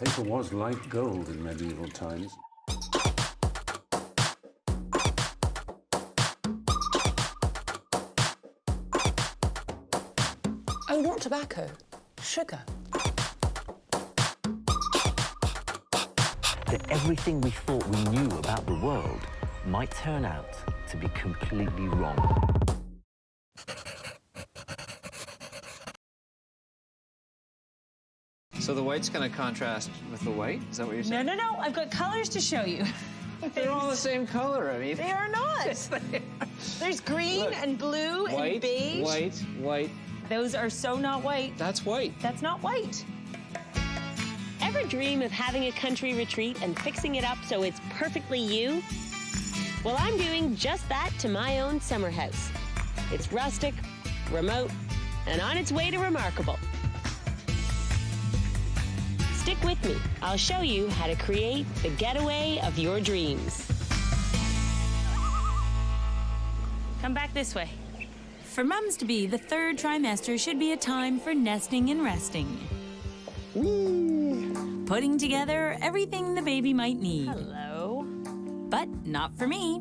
Paper was like gold in medieval times. Oh, not tobacco, sugar. That everything we thought we knew about the world might turn out to be completely wrong. So the white's going to contrast with the white? Is that what you're saying? No, I've got colors to show you. They're all the same color, I mean. They are not. Yes, they are. There's green Look, and blue and beige. White. Those are so not white. That's white. That's not white. Ever dream of having a country retreat and fixing it up so it's perfectly you? Well, I'm doing just that to my own summer house. It's rustic, remote, and on its way to remarkable. Stick with me. I'll show you how to create the getaway of your dreams. Come back this way. For mums-to-be, the third trimester should be a time for nesting and resting. Putting together everything the baby might need. Hello. But not for me.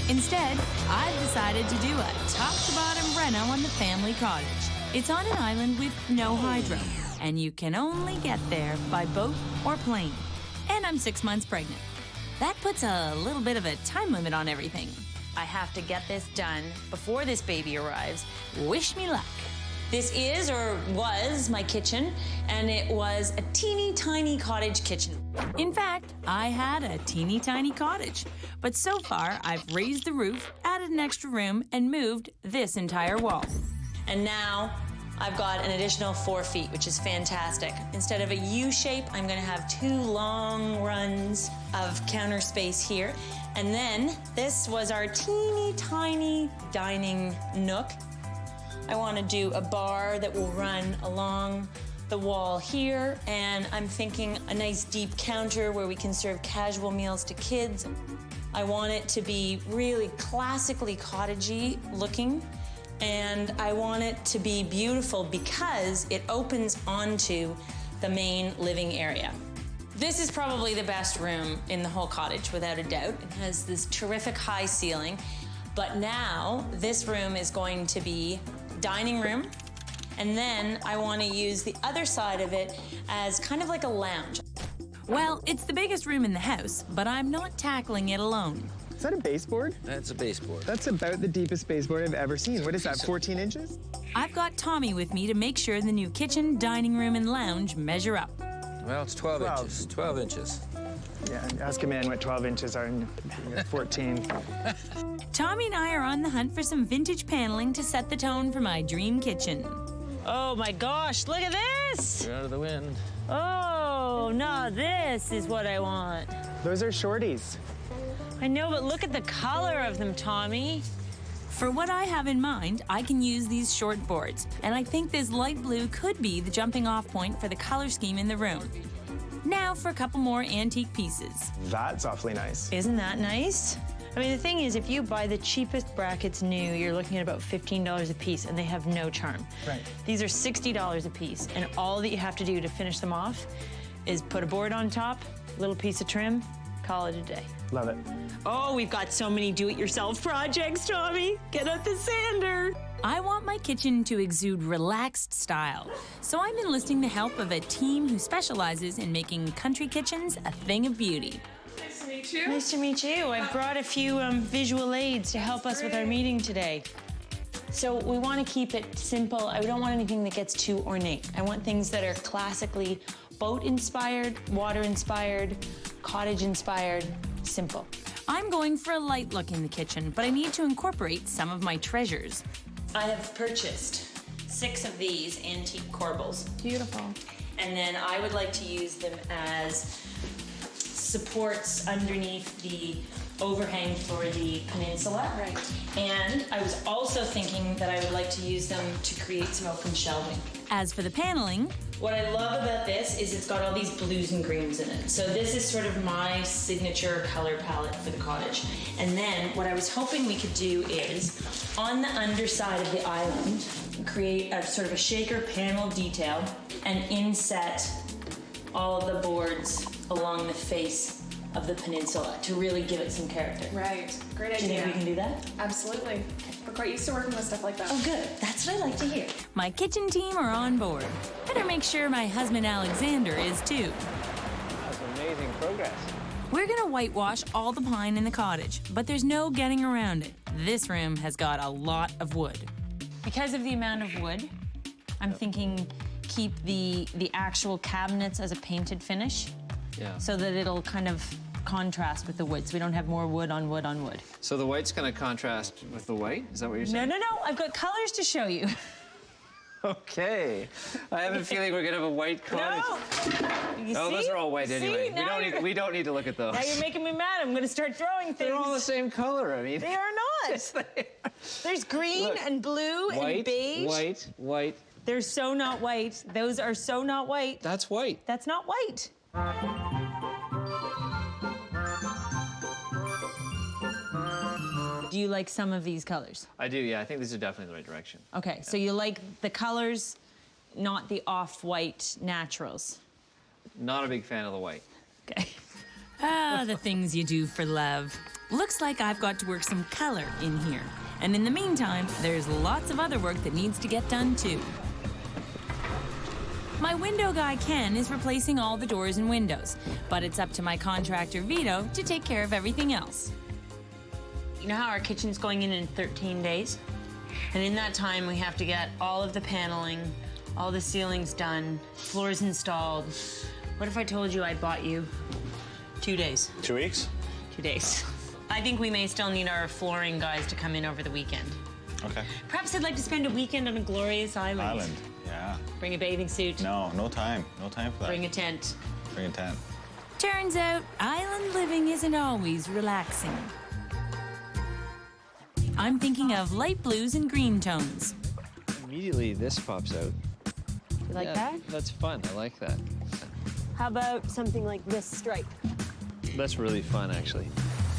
Instead, I've decided to do a top-to-bottom reno on the family cottage. It's on an island with no hydro, and you can only get there by boat or plane. And I'm 6 months pregnant. That puts a little bit of a time limit on everything. I have to get this done before this baby arrives. Wish me luck. This is, or was, my kitchen, and it was a teeny tiny cottage kitchen. In fact, I had a teeny tiny cottage, but so far I've raised the roof, added an extra room, and moved this entire wall. And now I've got an additional 4 feet, which is fantastic. Instead of a U shape, I'm gonna have 2 long runs of counter space here. And then this was our teeny tiny dining nook. I want to do a bar that will run along the wall here, and I'm thinking a nice deep counter where we can serve casual meals to kids. I want it to be really classically cottagey looking, and I want it to be beautiful because it opens onto the main living area. This is probably the best room in the whole cottage, without a doubt. It has this terrific high ceiling, but now this room is going to be dining room, and then I want to use the other side of it as kind of like a lounge. Well, it's the biggest room in the house, but I'm not tackling it alone. Is that a baseboard? That's a baseboard. That's about the deepest baseboard I've ever seen. What is that, 14 inches? I've got Tommy with me to make sure the new kitchen, dining room, and lounge measure up. Well, it's 12 inches. 12 inches. Yeah, ask a man what 12 inches are and 14. Tommy and I are on the hunt for some vintage paneling to set the tone for my dream kitchen. Oh my gosh, look at this! You're out of the wind. Oh, no, this is what I want. Those are shorties. I know, but look at the color of them, Tommy. For what I have in mind, I can use these short boards, and I think this light blue could be the jumping off point for the color scheme in the room. Now for a couple more antique pieces. That's awfully nice. Isn't that nice? I mean, the thing is, if you buy the cheapest brackets new, you're looking at about $15 a piece, and they have no charm. Right. These are $60 a piece, and all that you have to do to finish them off is put a board on top, a little piece of trim, call it a day. Love it. Oh, we've got so many do-it-yourself projects, Tommy. Get out the sander. I want my kitchen to exude relaxed style, so I'm enlisting the help of a team who specializes in making country kitchens a thing of beauty. Nice to meet you. Nice to meet you. I brought a few visual aids to help us with our meeting today. So we want to keep it simple. I don't want anything that gets too ornate. I want things that are classically boat-inspired, water-inspired, cottage-inspired, simple. I'm going for a light look in the kitchen, but I need to incorporate some of my treasures. I have purchased 6 of these antique corbels. Beautiful. And then I would like to use them as supports underneath the overhang for the peninsula. Right. And I was also thinking that I would like to use them to create some open shelving. As for the paneling, what I love about this is it's got all these blues and greens in it. So this is sort of my signature color palette for the cottage. And then what I was hoping we could do is, on the underside of the island, create a sort of a shaker panel detail and inset all of the boards along the face of the peninsula to really give it some character. Right. Great Do idea. you think we can do that? Absolutely. We're quite used to working with stuff like that. Oh, good. That's what I like to hear. My kitchen team are on board. Better make sure my husband Alexander is too. That's amazing progress. We're gonna whitewash all the pine in the cottage, but there's no getting around it. This room has got a lot of wood. Because of the amount of wood, I'm thinking keep the actual cabinets as a painted finish. Yeah. So that it'll kind of contrast with the wood, so we don't have more wood on wood on wood. So the white's going to contrast with the white? Is that what you're saying? No, I've got colors to show you. Okay. I have a feeling we're going to have a white cottage. No! You Oh, see? those are all white anyway. See? Now We don't need to look at those. Now you're making me mad. I'm gonna start throwing things. They're all the same color. I mean, They are not. Yes, they are. There's green Look. and blue and White, beige. white. They're so not white. Those are so not white. That's white. That's not white. Do you like some of these colors? I do, yeah. I think these are definitely the right direction. Okay, so you like the colors, not the off-white naturals. Not a big fan of the white. Okay. Ah, the things you do for love. Looks like I've got to work some color in here. And in the meantime, there's lots of other work that needs to get done too. My window guy, Ken, is replacing all the doors and windows, but it's up to my contractor, Vito, to take care of everything else. You know how our kitchen's going in 13 days? And in that time, we have to get all of the paneling, all the ceilings done, floors installed. What if I told you I bought you 2 days? 2 weeks? 2 days. I think we may still need our flooring guys to come in over the weekend. Okay. Perhaps I'd like to spend a weekend on a glorious island. Island, yeah. Bring a bathing suit. No time. No time for that. Bring a tent. Bring a tent. Turns out, island living isn't always relaxing. I'm thinking of light blues and green tones. Immediately, this pops out. You like that? That's fun. I like that. How about something like this stripe? That's really fun, actually.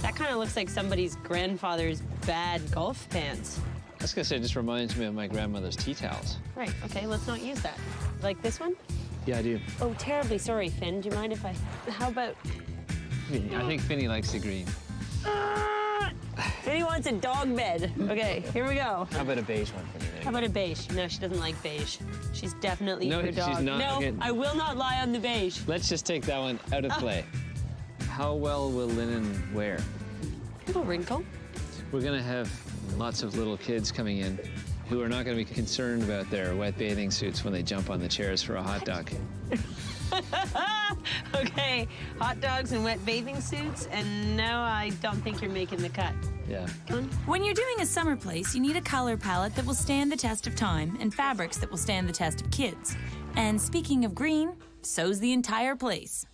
That kind of looks like somebody's grandfather's bad golf pants. I was going to say, it just reminds me of my grandmother's tea towels. Right, okay, let's not use that. Like this one? Yeah, I do. Oh, terribly sorry, Finn. Do you mind if I... How about... I think Finny likes the green. Finny wants a dog bed. Okay, here we go. How about a beige one for me? How about a beige? No, she doesn't like beige. She's definitely No, your dog. she's not. No, Okay. I will not lie on the beige. Let's just take that one out of play. How well will linen wear? Little wrinkle. We're going to have lots of little kids coming in who are not going to be concerned about their wet bathing suits when they jump on the chairs for a hot dog. Okay, hot dogs and wet bathing suits, and no, I don't think you're making the cut. Yeah. When you're doing a summer place, you need a color palette that will stand the test of time and fabrics that will stand the test of kids. And speaking of green, so's the entire place.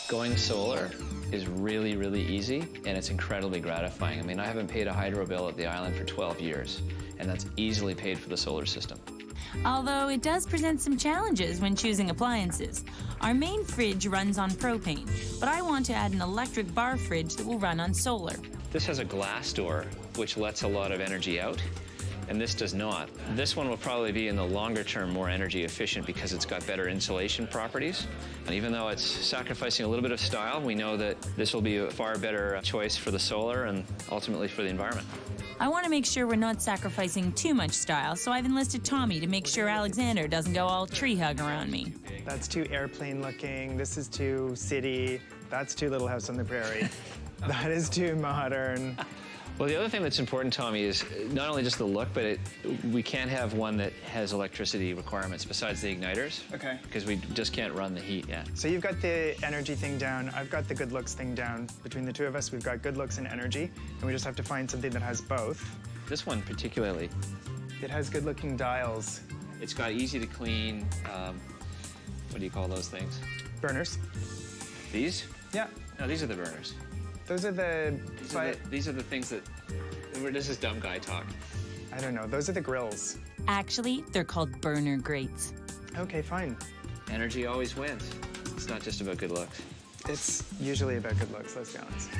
Going solar is really, really easy, and it's incredibly gratifying. I mean, I haven't paid a hydro bill at the island for 12 years, and that's easily paid for the solar system. Although it does present some challenges when choosing appliances. Our main fridge runs on propane, but I want to add an electric bar fridge that will run on solar. This has a glass door, which lets a lot of energy out, and this does not. This one will probably be in the longer term more energy efficient because it's got better insulation properties. And even though it's sacrificing a little bit of style, we know that this will be a far better choice for the solar and ultimately for the environment. I want to make sure we're not sacrificing too much style, so I've enlisted Tommy to make sure Alexander doesn't go all tree hug around me. That's too airplane looking. This is too city. That's too Little House on the Prairie. That is too modern. Well, the other thing that's important, Tommy, is not only just the look, but we can't have one that has electricity requirements besides the igniters. Okay. Because we just can't run the heat yet. So you've got the energy thing down. I've got the good looks thing down. Between the two of us, we've got good looks and energy, and we just have to find something that has both. This one particularly. It has good looking dials. It's got easy to clean, what do you call those things? Burners. These? Yeah. No, these are the burners. Those are the... These are the things that, this is dumb guy talk. I don't know. Those are the grills. Actually, they're called burner grates. Okay, fine. Energy always wins. It's not just about good looks. It's usually about good looks, let's be honest.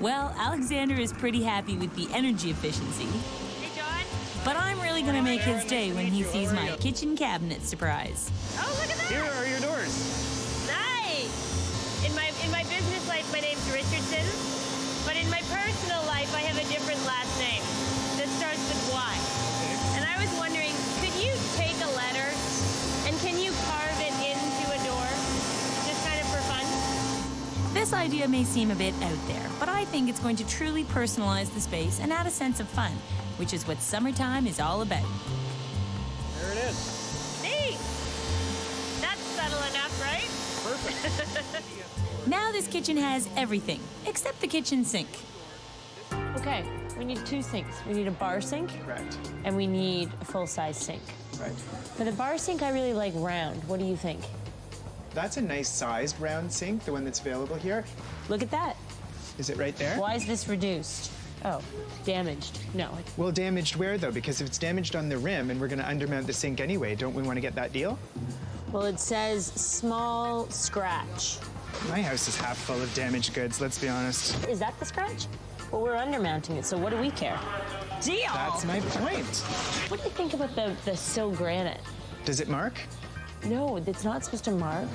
Well, Alexander is pretty happy with the energy efficiency. Hey, John. But I'm really gonna make his day when he sees my kitchen cabinet surprise. Oh, look at that. Here are your doors. wife, I have a different last name that starts with Y. And I was wondering, could you take a letter and can you carve it into a door? Just kind of for fun? This idea may seem a bit out there, but I think it's going to truly personalize the space and add a sense of fun, which is what summertime is all about. There it is. Neat! That's subtle enough, right? Perfect. Now this kitchen has everything, except the kitchen sink. Okay, we need 2 sinks. We need a bar sink Correct. and we need a full-size sink. Right. For the bar sink, I really like round. What do you think? That's a nice sized round sink, the one that's available here. Look at that. Is it right there? Why is this reduced? Oh, damaged. No. Well, damaged where though? Because if it's damaged on the rim and we're gonna undermount the sink anyway, don't we want to get that deal? Well, it says small scratch. My house is half full of damaged goods, let's be honest. Is that the scratch? Well, we're undermounting it, so what do we care? Deal! That's my point. What do you think about the sill granite? Does it mark? No, it's not supposed to mark.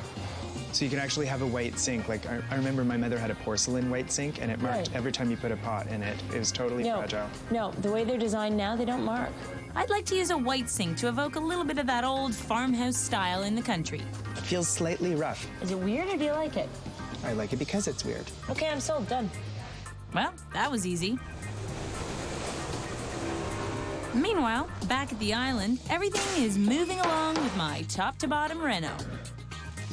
So you can actually have a white sink. Like, I remember my mother had a porcelain white sink, and it marked Right. every time you put a pot in it. It was totally fragile. No, the way they're designed now, they don't mark. I'd like to use a white sink to evoke a little bit of that old farmhouse style in the country. It feels slightly rough. Is it weird or do you like it? I like it because it's weird. Okay, I'm sold. Done. Well, that was easy. Meanwhile, back at the island, everything is moving along with my top-to-bottom reno.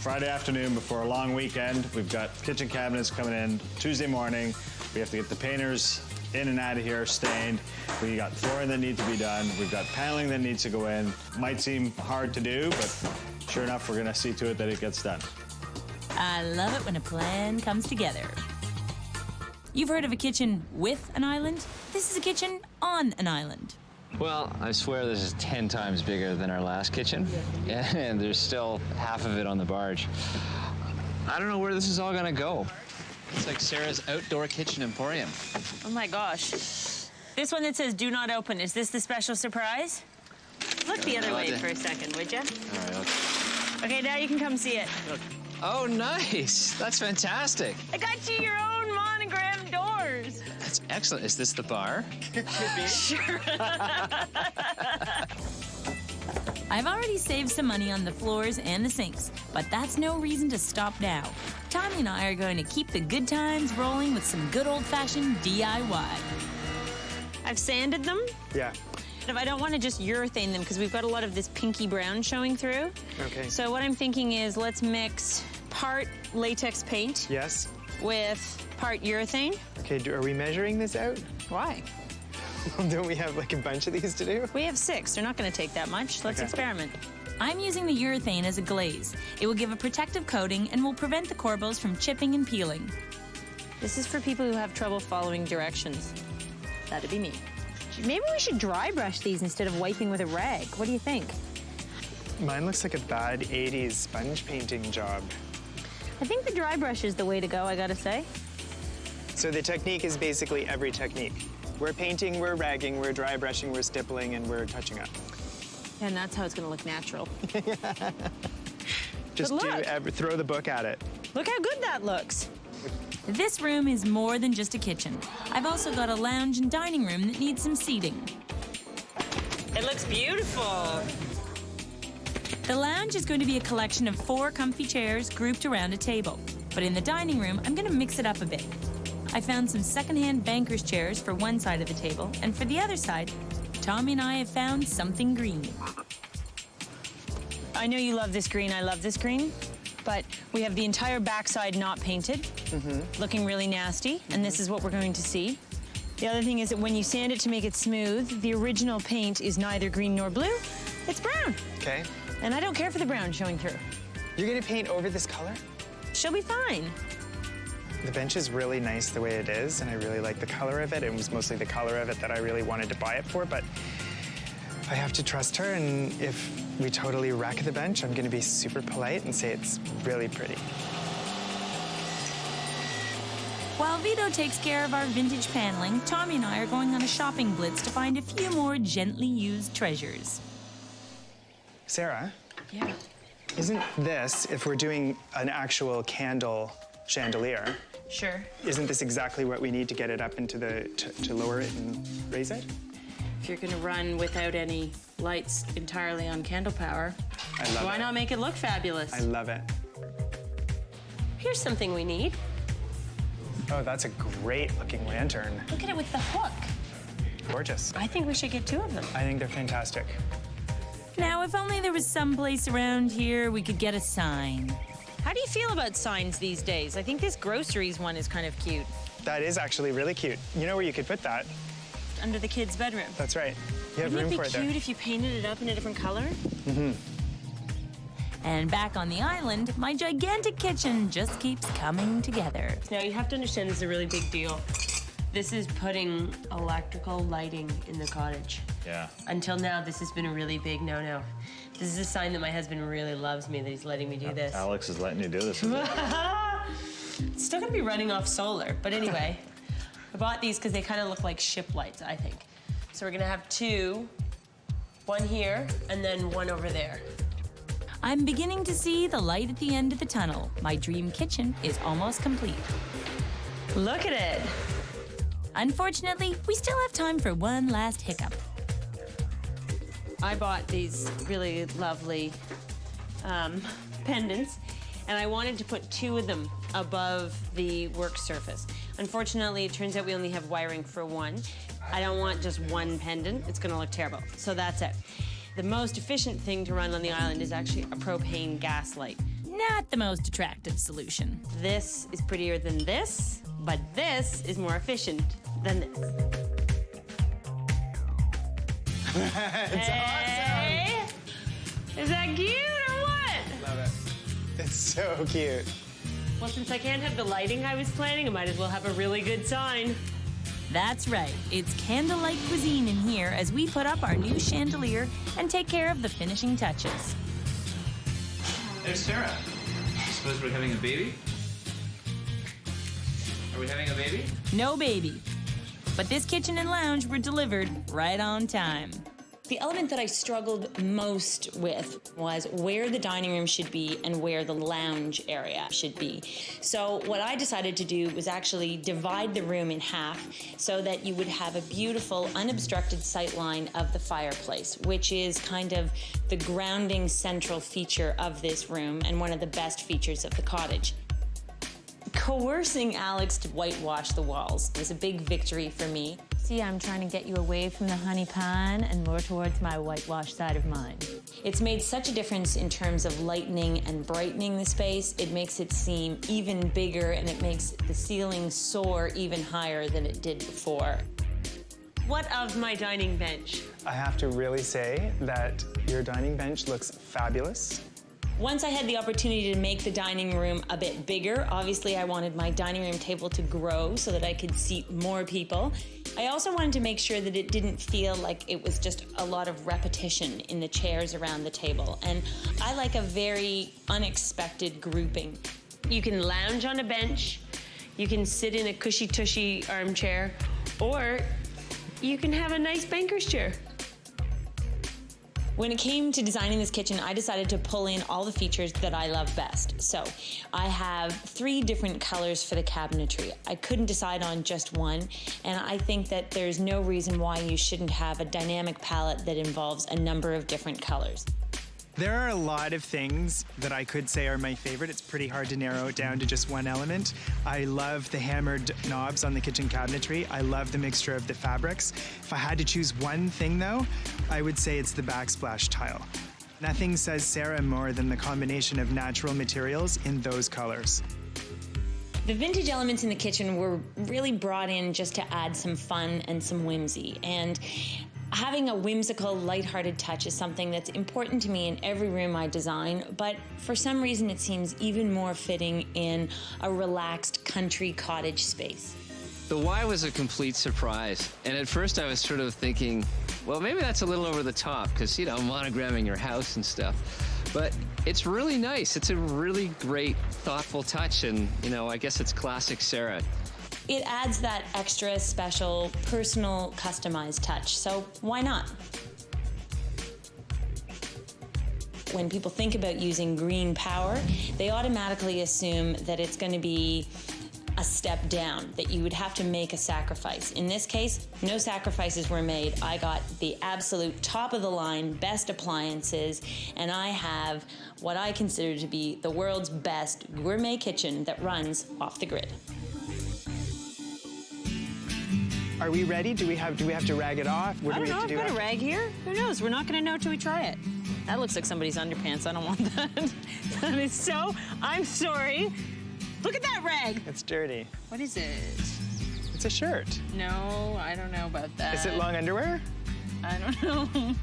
Friday afternoon before a long weekend, we've got kitchen cabinets coming in. Tuesday morning, we have to get the painters in and out of here, stained. We got flooring that needs to be done. We've got paneling that needs to go in. Might seem hard to do, but sure enough, we're gonna see to it that it gets done. I love it when a plan comes together. You've heard of a kitchen with an island? This is a kitchen on an island. Well, I swear this is 10 times bigger than our last kitchen, and there's still half of it on the barge. I don't know where this is all gonna go. It's like Sarah's outdoor kitchen emporium. Oh my gosh. This one that says do not open, is this the special surprise? Look the other way for a second, would you? All right, Okay, now you can come see it. oh, nice. That's fantastic. I got you your own monogram doors. That's excellent. Is this the bar? Sure. I've already saved some money on the floors and the sinks, but that's no reason to stop now. Tommy and I are going to keep the good times rolling with some good old-fashioned DIY. I've sanded them. Yeah. If I don't want to just urethane them because we've got a lot of this pinky brown showing through. Okay. So what I'm thinking is let's mix part latex paint Yes. with part urethane. Okay, are we measuring this out? Why? Don't we have like a bunch of these to do? We have 6. They're not going to take that much. Let's Okay. experiment. I'm using the urethane as a glaze. It will give a protective coating and will prevent the corbels from chipping and peeling. This is for people who have trouble following directions. That'd be me. Maybe we should dry brush these instead of wiping with a rag. What do you think? Mine looks like a bad 80s sponge painting job. I think the dry brush is the way to go, I gotta say. So the technique is basically every technique. We're painting, we're ragging, we're dry brushing, we're stippling, and we're touching up. And that's how it's gonna look natural. Just look. throw the book at it. Look how good that looks. This room is more than just a kitchen. I've also got a lounge and dining room that needs some seating. It looks beautiful. The lounge is going to be a collection of 4 comfy chairs grouped around a table. But in the dining room, I'm going to mix it up a bit. I found some secondhand banker's chairs for one side of the table, and for the other side, Tommy and I have found something green. I know you love this green, I love this green, but we have the entire backside not painted, looking really nasty, and this is what we're going to see. The other thing is that when you sand it to make it smooth, the original paint is neither green nor blue, it's brown. Okay. And I don't care for the brown showing through. You're gonna paint over this color? She'll be fine. The bench is really nice the way it is, and I really like the color of it. It was mostly the color of it that I really wanted to buy it for, but I have to trust her, and if we totally wreck the bench, I'm gonna be super polite and say it's really pretty. While Vito takes care of our vintage paneling, Tommy and I are going on a shopping blitz to find a few more gently used treasures. Sarah, Yeah. isn't this, if we're doing an actual candle chandelier. Sure. Isn't this exactly what we need to get it up into to lower it and raise it? If you're gonna run without any lights entirely on candle power, I love why it. not make it look fabulous? I love it. Here's something we need. Oh, that's a great looking lantern. Look at it with the hook. Gorgeous. I think we should get 2 of them. I think they're fantastic. Now, if only there was some place around here we could get a sign. How do you feel about signs these days? I think this groceries one is kind of cute. That is actually really cute. You know where you could put that? Under the kids' bedroom. That's right. You have Wouldn't room it be for it cute there. if you painted it up in a different color? And back on the island, my gigantic kitchen just keeps coming together. Now, you have to understand this is a really big deal. This is putting electrical lighting in the cottage. Yeah. Until now, this has been a really big no-no. This is a sign that my husband really loves me, that he's letting me do this. Alex is letting you do this. Is it? It's still gonna be running off solar, but anyway. I bought these because they kind of look like ship lights, I think. So we're gonna have 2, one here, and then one over there. I'm beginning to see the light at the end of the tunnel. My dream kitchen is almost complete. Look at it. Unfortunately, we still have time for one last hiccup. I bought these really lovely pendants, and I wanted to put 2 of them above the work surface. Unfortunately, it turns out we only have wiring for 1. I don't want just 1 pendant. It's gonna look terrible. So that's it. The most efficient thing to run on the island is actually a propane gas light. Not the most attractive solution. This is prettier than this, but this is more efficient than this. It's Hey! Is that cute or what? awesome. Love it. It's so cute. Well, since I can't have the lighting I was planning, I might as well have a really good sign. That's right, it's candlelight cuisine in here as we put up our new chandelier and take care of the finishing touches. Hey, Sarah. I suppose we're having a baby? Are we having a baby? No baby. But this kitchen and lounge were delivered right on time. The element that I struggled most with was where the dining room should be and where the lounge area should be. So what I decided to do was actually divide the room in half so that you would have a beautiful, unobstructed sight line of the fireplace, which is kind of the grounding central feature of this room and one of the best features of the cottage. Coercing Alex to whitewash the walls was a big victory for me. See, I'm trying to get you away from the honey pan and more towards my whitewash side of mine. It's made such a difference in terms of lightening and brightening the space. It makes it seem even bigger and it makes the ceiling soar even higher than it did before. What of my dining bench? I have to really say that your dining bench looks fabulous. Once I had the opportunity to make the dining room a bit bigger, obviously I wanted my dining room table to grow so that I could seat more people. I also wanted to make sure that it didn't feel like it was just a lot of repetition in the chairs around the table. And I like a very unexpected grouping. You can lounge on a bench, you can sit in a cushy-tushy armchair, or you can have a nice banker's chair. When it came to designing this kitchen, I decided to pull in all the features that I love best. So I have 3 different colors for the cabinetry. I couldn't decide on just one, and I think that there's no reason why you shouldn't have a dynamic palette that involves a number of different colors. There are a lot of things that I could say are my favorite. It's pretty hard to narrow it down to just one element. I love the hammered knobs on the kitchen cabinetry. I love the mixture of the fabrics. If I had to choose one thing though, I would say it's the backsplash tile. Nothing says Sarah more than the combination of natural materials in those colors. The vintage elements in the kitchen were really brought in just to add some fun and some whimsy. And having a whimsical, lighthearted touch is something that's important to me in every room I design, but for some reason it seems even more fitting in a relaxed country cottage space. The why was a complete surprise. And at first I was sort of thinking, well, maybe that's a little over the top because, you know, monogramming your house and stuff. But it's really nice. It's a really great, thoughtful touch. And, you know, I guess it's classic Sarah. It adds that extra special, personal, customized touch. So why not? When people think about using green power, they automatically assume that it's going to be a step down, that you would have to make a sacrifice. In this case, no sacrifices were made. I got the absolute top of the line, best appliances, and I have what I consider to be the world's best gourmet kitchen that runs off the grid. Are we ready? Do we have to rag it off? What I do we don't know, have to do I've got a after? rag here. Who knows? We're not gonna know till we try it. That looks like somebody's underpants. I don't want that. That is so, I'm sorry. Look at that rag. It's dirty. What is it? It's a shirt. No, I don't know about that. Is it long underwear? I don't know.